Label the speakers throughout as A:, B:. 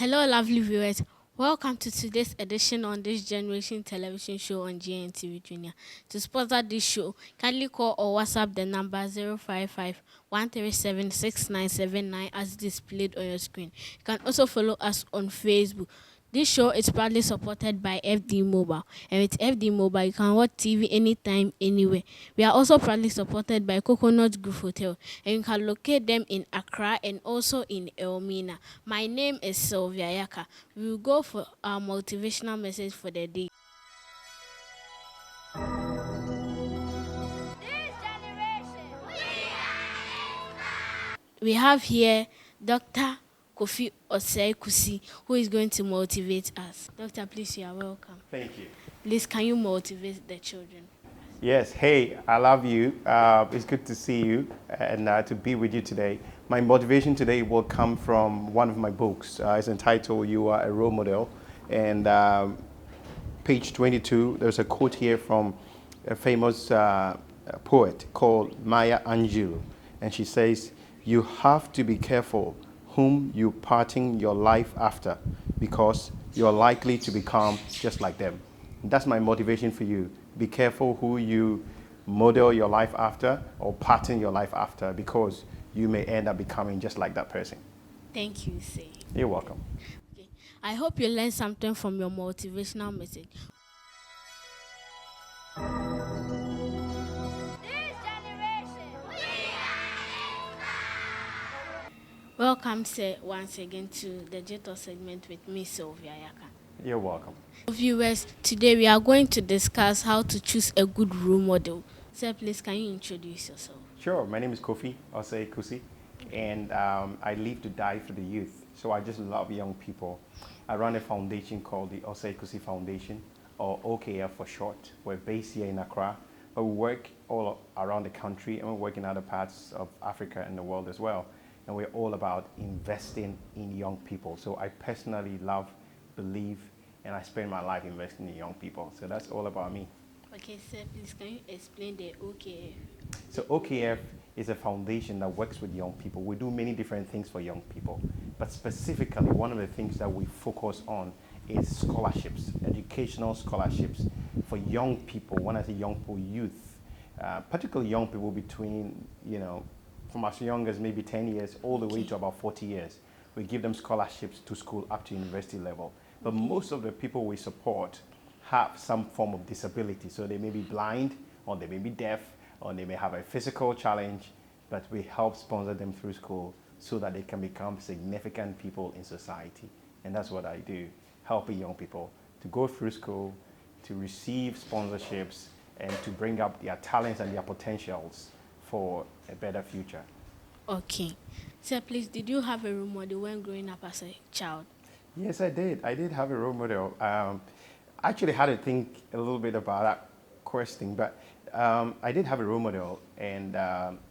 A: Hello, lovely viewers. Welcome to today's edition on this generation television show on GNTV Junior. To sponsor this show, kindly call or WhatsApp the number 055 137 6979 as displayed on your screen. You can also follow us on Facebook. This show is proudly supported by FD Mobile. And with FD Mobile, you can watch TV anytime, anywhere. We are also proudly supported by Coconut Grove Hotel. And you can locate them in Accra and also in Elmina. My name is Sylvia Yaka. We will go for our motivational message for the day. We have here Dr. Kofi Osei-Kusi, who is going to motivate us. Doctor, please, you are welcome.
B: Thank you.
A: Please, can you motivate the children?
B: Yes, hey, I love you. It's good to see you and to be with you today. My motivation today will come from one of my books. It's entitled You Are a Role Model. And page 22, there's a quote here from a famous poet called Maya Angelou. And she says, "You have to be careful whom you pattern your life after, because you're likely to become just like them." That's my motivation for you. Be careful who you model your life after or pattern your life after, because you may end up becoming just like that person.
A: Thank you, Say.
B: You're welcome.
A: Okay. I hope you learned something from your motivational message. Welcome, sir, once again to the Jeto segment with me, Sylvia Yaka.
B: You're welcome.
A: Viewers, today we are going to discuss how to choose a good role model. Sir, please, can you introduce yourself?
B: Sure. My name is Kofi Osei-Kusi, and I live to die for the youth. So I just love young people. I run a foundation called the Osei-Kusi Foundation, or OKF for short. We're based here in Accra, but we work all around the country, and we work in other parts of Africa and the world as well. And we're all about investing in young people. So I personally love, believe, and I spend my life investing in young people. So that's all about me.
A: Okay, sir, please, can you explain the OKF?
B: So OKF is a foundation that works with young people. We do many different things for young people, but specifically one of the things that we focus on is scholarships, educational scholarships for young people. When I say young people, youth, particularly young people between, from as young as maybe 10 years all the way to about 40 years. We give them scholarships to school up to university level. But most of the people we support have some form of disability. So they may be blind, or they may be deaf, or they may have a physical challenge, but we help sponsor them through school so that they can become significant people in society. And that's what I do, helping young people to go through school, to receive sponsorships, and to bring up their talents and their potentials for a better future.
A: Okay. Sir, please, did you have a role model when growing up as a child?
B: Yes, I did. I did have a role model. I actually had to think a little bit about that question, but I did have a role model, and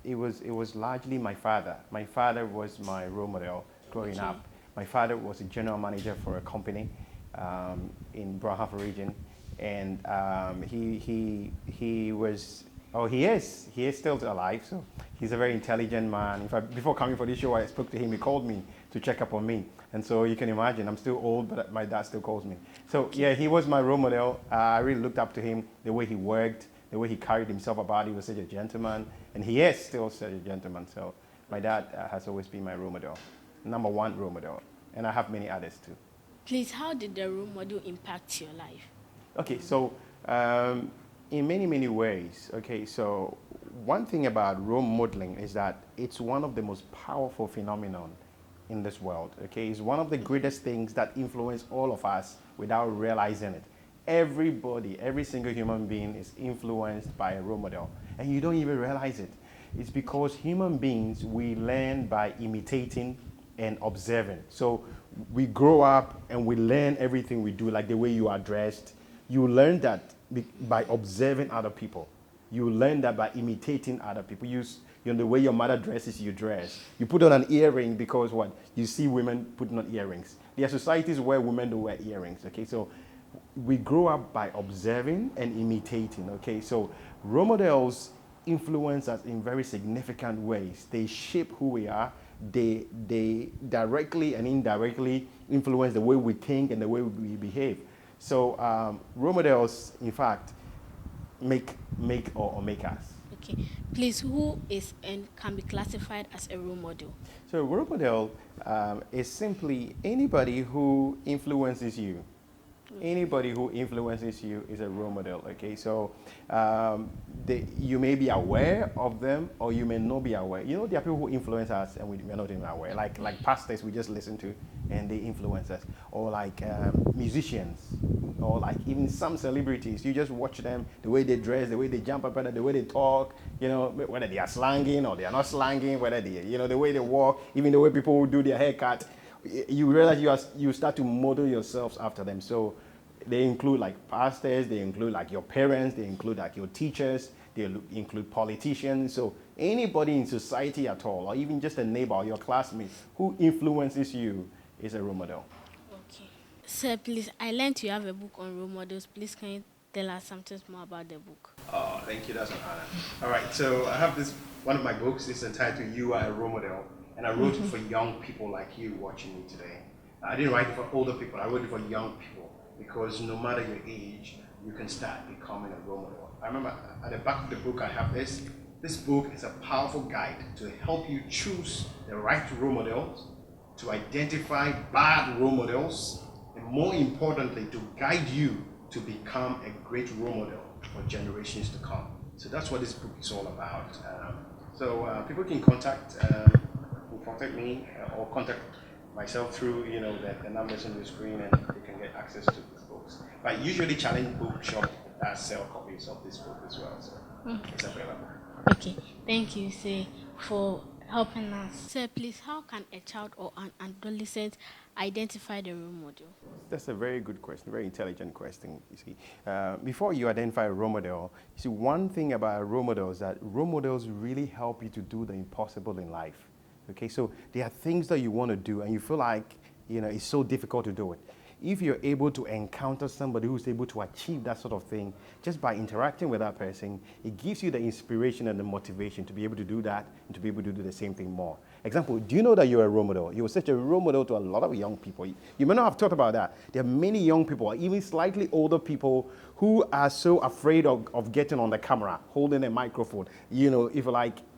B: it was largely my father. My father was my role model growing up. My father was a general manager for a company in Brahaf region, and he was. Oh, he is still alive, so he's a very intelligent man. In fact, before coming for this show, I spoke to him. He called me to check up on me. And so you can imagine, I'm still old, but my dad still calls me. So yeah, he was my role model. I really looked up to him, the way he worked, the way he carried himself about. He was such a gentleman, and he is still such a gentleman. So my dad has always been my role model, number one role model. And I have many others too.
A: Please, how did the role model impact your life?
B: Okay, so in many, many ways. Okay, so one thing about role modeling is that it's one of the most powerful phenomenon in this world. Okay, it's one of the greatest things that influence all of us without realizing it. Everybody, every single human being is influenced by a role model, and you don't even realize it. It's because human beings, we learn by imitating and observing. So we grow up and we learn everything we do, like the way you are dressed. You learn that by observing other people. You learn that by imitating other people. The way your mother dresses, you dress. You put on an earring because what? You see women putting on earrings. There are societies where women don't wear earrings, okay? So we grow up by observing and imitating, okay? So role models influence us in very significant ways. They shape who we are, they directly and indirectly influence the way we think and the way we behave. So role models, in fact, make or make us.
A: Okay, please, who is and can be classified as a role model?
B: So a role model is simply anybody who influences you. Anybody who influences you is a role model. Okay, so you may be aware of them or you may not be aware. You know, there are people who influence us and we're not even aware. Like pastors we just listen to and they influence us, or like musicians, or like even some celebrities. You just watch them, the way they dress, the way they jump up, the way they talk. You know, whether they are slanging or they are not slanging, whether they, you know, the way they walk, even the way people do their haircut. You realize you start to model yourselves after them. So they include like pastors, they include like your parents, they include like your teachers, they include politicians. So anybody in society at all, or even just a neighbor or your classmate who influences you is a role model.
A: Okay. Sir, please, I learned you have a book on role models. Please, can you tell us something more about the book?
B: Oh, thank you. That's an honor. All right. So I have this, one of my books is entitled You Are a Role Model. And I wrote it for young people like you watching me today. I didn't write it for older people. I wrote it for young people because no matter your age, you can start becoming a role model. I remember at the back of the book I have this. This book is a powerful guide to help you choose the right role models, to identify bad role models, and more importantly, to guide you to become a great role model for generations to come. So that's what this book is all about. People can contact me or contact myself through the numbers on the screen, and they can get access to these books. But usually challenge bookshop that sell copies of this book as well, so it's available.
A: Okay, thank you, sir, for helping us. Sir, please, how can a child or an adolescent identify the role model?
B: That's a very good question, very intelligent question. You see, before you identify a role model, you see, one thing about a role model is that role models really help you to do the impossible in life. Okay, so there are things that you want to do and you feel like, it's so difficult to do it. If you're able to encounter somebody who's able to achieve that sort of thing, just by interacting with that person, it gives you the inspiration and the motivation to be able to do that and to be able to do the same thing more. Example, do you know that you're a role model? You're such a role model to a lot of young people. You may not have thought about that. There are many young people, even slightly older people, who are so afraid of getting on the camera, holding a microphone, if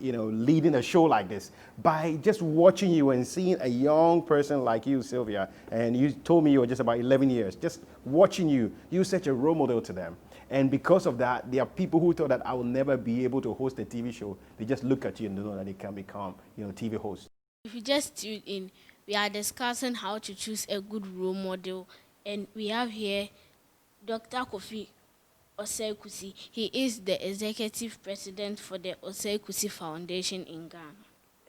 B: leading a show like this. By just watching you and seeing a young person like you, Sylvia, and you told me you were just about 11 years, just watching you, you're such a role model to them. And because of that, there are people who thought that I will never be able to host a TV show. They just look at you and know that they can become, TV hosts.
A: If you just tuned in, we are discussing how to choose a good role model, and we have here Dr. Kofi Osei-Kusi. He is the executive president for the Osei-Kusi Foundation in Ghana.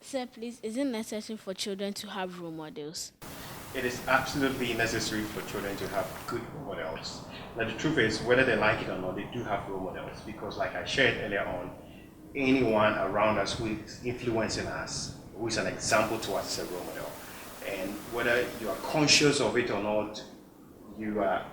A: Sir, please, is it necessary for children to have role models?
B: It is absolutely necessary for children to have good role models. Now, the truth is, whether they like it or not, they do have role models because, like I shared earlier on, anyone around us who is influencing us, who is an example to us, is a role model. And whether you are conscious of it or not, you are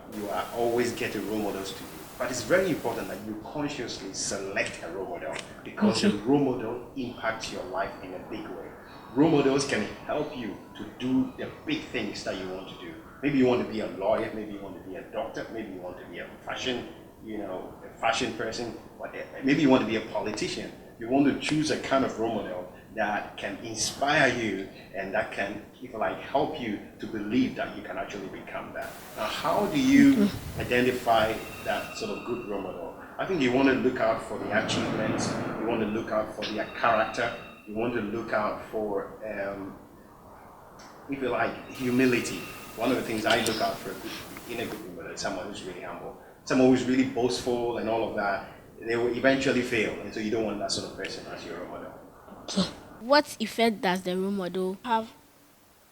B: always getting role models to you. But it's very important that you consciously select a role model because a role model impacts your life in a big way. Role models can help you to do the big things that you want to do. Maybe you want to be a lawyer, maybe you want to be a doctor, maybe you want to be a fashion person, maybe you want to be a politician. You want to choose a kind of role model that can inspire you and that can, help you to believe that you can actually become that. Now, how do you identify that sort of good role model? I think you want to look out for the achievements, you want to look out for their character, you want to look out for, humility. One of the things I look out for in a good role model is someone who's really humble, someone who's really boastful and all of that. They will eventually fail, and so you don't want that sort of person as your role model.
A: Okay. What effect does the role model have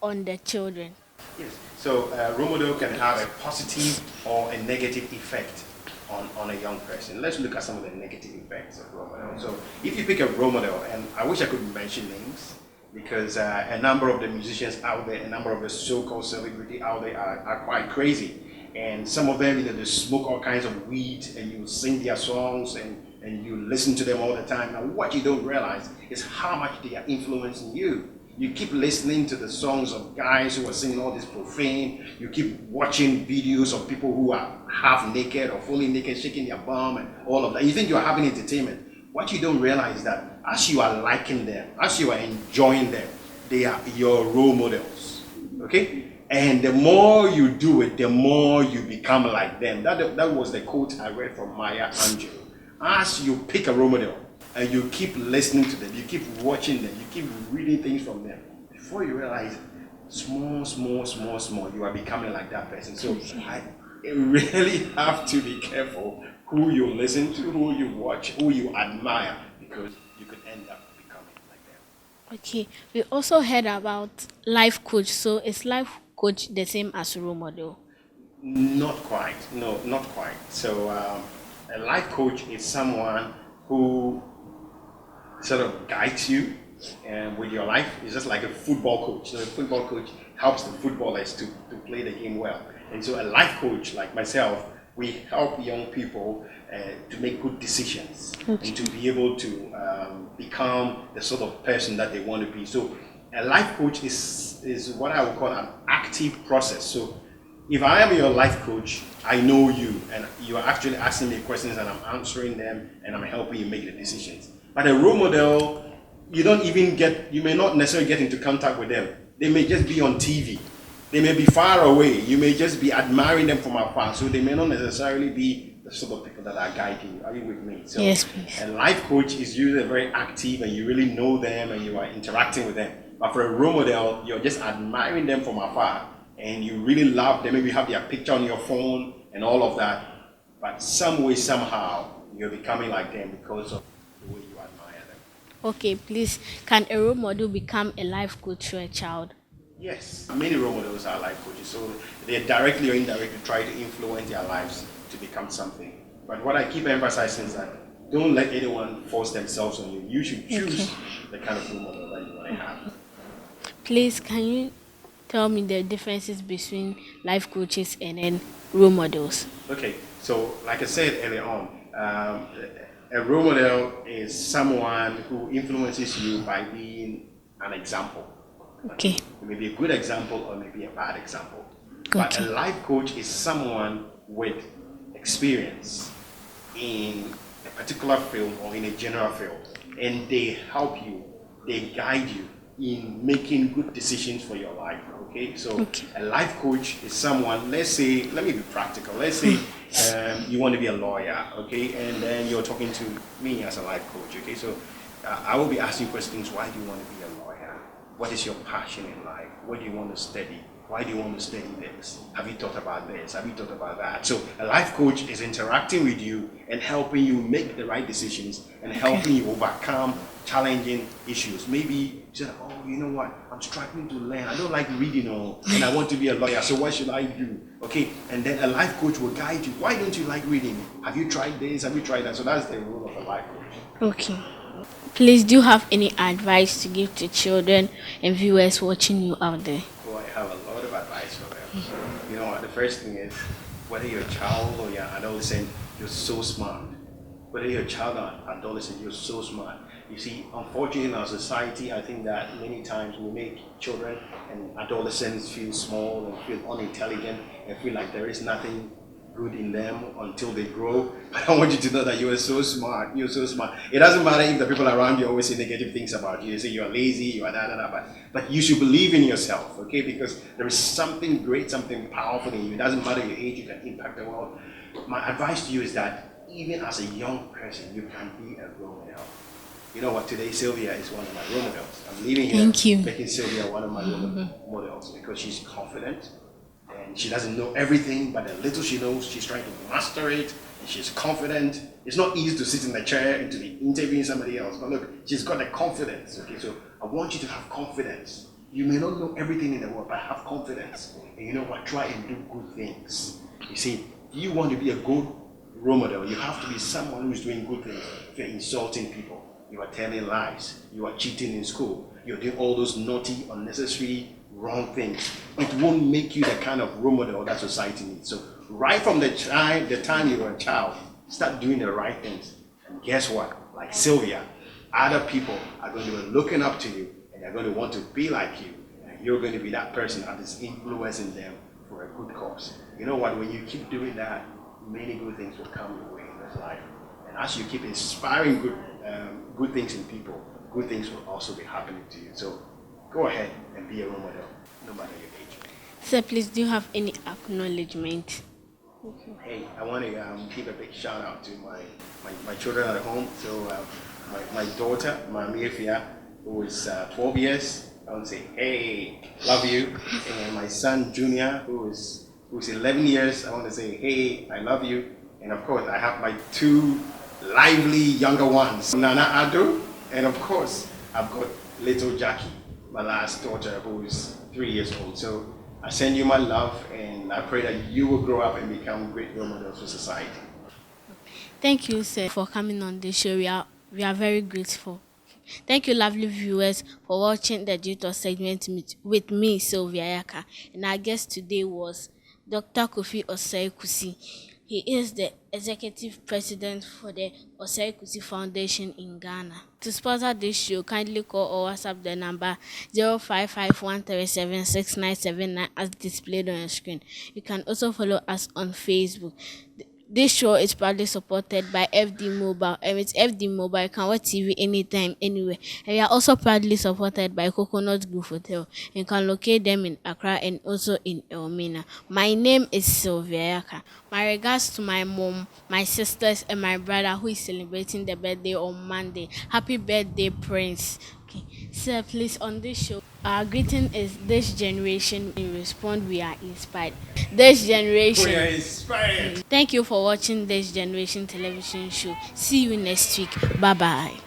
A: on the children?
B: Yes, so role model can have a positive or a negative effect on a young person. Let's look at some of the negative effects of role model. So if you pick a role model, and I wish I could mention names, because a number of the musicians out there, a number of the so-called celebrity out there are quite crazy. And some of them, they smoke all kinds of weed, and you sing their songs, and you listen to them all the time. Now, what you don't realize is how much they are influencing you. You keep listening to the songs of guys who are singing all this profane. You keep watching videos of people who are half naked or fully naked, shaking their bum and all of that. You think you are having entertainment. What you don't realize is that as you are liking them, as you are enjoying them, they are your role models. Okay? And the more you do it, the more you become like them. That was the quote I read from Maya Angelou. As you pick a role model and you keep listening to them, you keep watching them, you keep reading things from them, before you realize, small, you are becoming like that person. So I really have to be careful who you listen to, who you watch, who you admire, because you could end up becoming like them.
A: Okay, we also heard about life coach. So is life coach the same as role model?
B: Not quite. No, not quite. So a life coach is someone who sort of guides you with your life. It's just like a football coach. So a football coach helps the footballers to play the game well. And so a life coach like myself, we help young people to make good decisions and to be able to become the sort of person that they want to be. So a life coach is what I would call an active process. So if I am your life coach, I know you and you are actually asking me questions and I'm answering them and I'm helping you make the decisions. But a role model, you may not necessarily get into contact with them. They may just be on TV. They may be far away. You may just be admiring them from afar. So they may not necessarily be the sort of people that are guiding you. Are you with me? So
A: Yes, please.
B: a life coach is usually very active and you really know them and you are interacting with them. But for a role model, you're just admiring them from afar and you really love them. Maybe you have their picture on your phone and all of that. But some way, somehow, you're becoming like them because of the way you admire them.
A: Okay, please. Can a role model become a life coach to a child?
B: Yes, many role models are life coaches, so they directly or indirectly try to influence their lives to become something. But what I keep emphasizing is that don't let anyone force themselves on you. You should choose the kind of role model that you want to have.
A: Please, can you tell me the differences between life coaches and then role models?
B: Okay, so like I said earlier on, a role model is someone who influences you by being an example.
A: Okay.
B: It may be a good example or maybe a bad example. But a
A: Okay.
B: life coach is someone with experience in a particular field or in a general field. And they help you, they guide you in making good decisions for your life. Okay, so
A: Okay.
B: a life coach is someone, let's say, let me be practical. Let's say you want to be a lawyer, okay, and then you're talking to me as a life coach, okay, so I will be asking questions. Why do you want to be a lawyer? What is your passion in life? What do you want to study? Why do you want to study this? Have you thought about this? Have you thought about that? So a life coach is interacting with you and helping you make the right decisions and helping you overcome challenging issues. Maybe you say, oh, you know what? I'm struggling to learn. I don't like reading and I want to be a lawyer. So what should I do? Okay. And then a life coach will guide you. Why don't you like reading? Have you tried this? Have you tried that? So that's the role of a life coach.
A: Okay. Please, do you have any advice to give to children and viewers watching you out there?
B: Oh, I have a lot of advice for them. You know what? The first thing is, whether you're a child or you're an adolescent, you're so smart. Whether you're a child or adolescent, you're so smart. You see, unfortunately in our society, I think that many times we make children and adolescents feel small and feel unintelligent and feel like there is nothing good in them until they grow. But I want you to know that you are so smart. You're so smart. It doesn't matter if the people around you always say negative things about you. They say you're lazy, you are but you should believe in yourself, okay? Because there is something great, something powerful in you. It doesn't matter your age, you can impact the world. My advice to you is that even as a young person, you can be a role model. You know what? Today, Sylvia is one of my role models. I'm leaving here
A: Thank you.
B: making Sylvia one of my role models because she's confident and she doesn't know everything, but the little she knows, she's trying to master it and she's confident. It's not easy to sit in the chair and to be interviewing somebody else, but look, she's got the confidence. Okay, so I want you to have confidence. You may not know everything in the world, but have confidence. And you know what? Try and do good things. You see, if you want to be a good role model, you have to be someone who's doing good things. If you're insulting people, you are telling lies, you are cheating in school, you're doing all those naughty, unnecessary, wrong things, it won't make you the kind of role model that society needs. So right from the time you were a child, start doing the right things. And guess what? Like Sylvia, other people are going to be looking up to you and they're going to want to be like you. And you're going to be that person that is influencing them for a good cause. You know what? When you keep doing that, many good things will come your way in this life. And as you keep inspiring good things in people, good things will also be happening to you. So go ahead and be a role model, no matter your age.
A: Sir, please, do you have any acknowledgement?
B: Hey, I want to give a big shout out to my children at home. So my daughter, Mamiefia, who is 12 years, I want to say, hey, love you. And my son, Junior, who's 11 years, I want to say, hey, I love you. And of course, I have my two lively younger ones, Nana Ado, and of course, I've got little Jackie, my last daughter, who is 3 years old. So I send you my love, and I pray that you will grow up and become great role models for society.
A: Thank you, sir, for coming on the show. We are very grateful. Thank you, lovely viewers, for watching the Tutor segment with me, Sylvia Yaka. And our guest today was Dr. Kofi Osei-Kusi. He is the executive president for the Osei-Kusi Foundation in Ghana. To sponsor this show, kindly call or WhatsApp the number 055-137-6979 as displayed on your screen. You can also follow us on Facebook. This show is proudly supported by FD Mobile, and with FD Mobile, you can watch TV anytime, anywhere. And we are also proudly supported by Coconut Grove Hotel. You can locate them in Accra and also in Elmina. My name is Sylvia Yaka. My regards to my mom, my sisters, and my brother who is celebrating the birthday on Monday. Happy birthday, Prince. Okay. Sir, please, on this show, our greeting is this generation. In respond, we are inspired. This generation.
B: We are inspired.
A: Thank you for watching this generation television show. See you next week. Bye bye.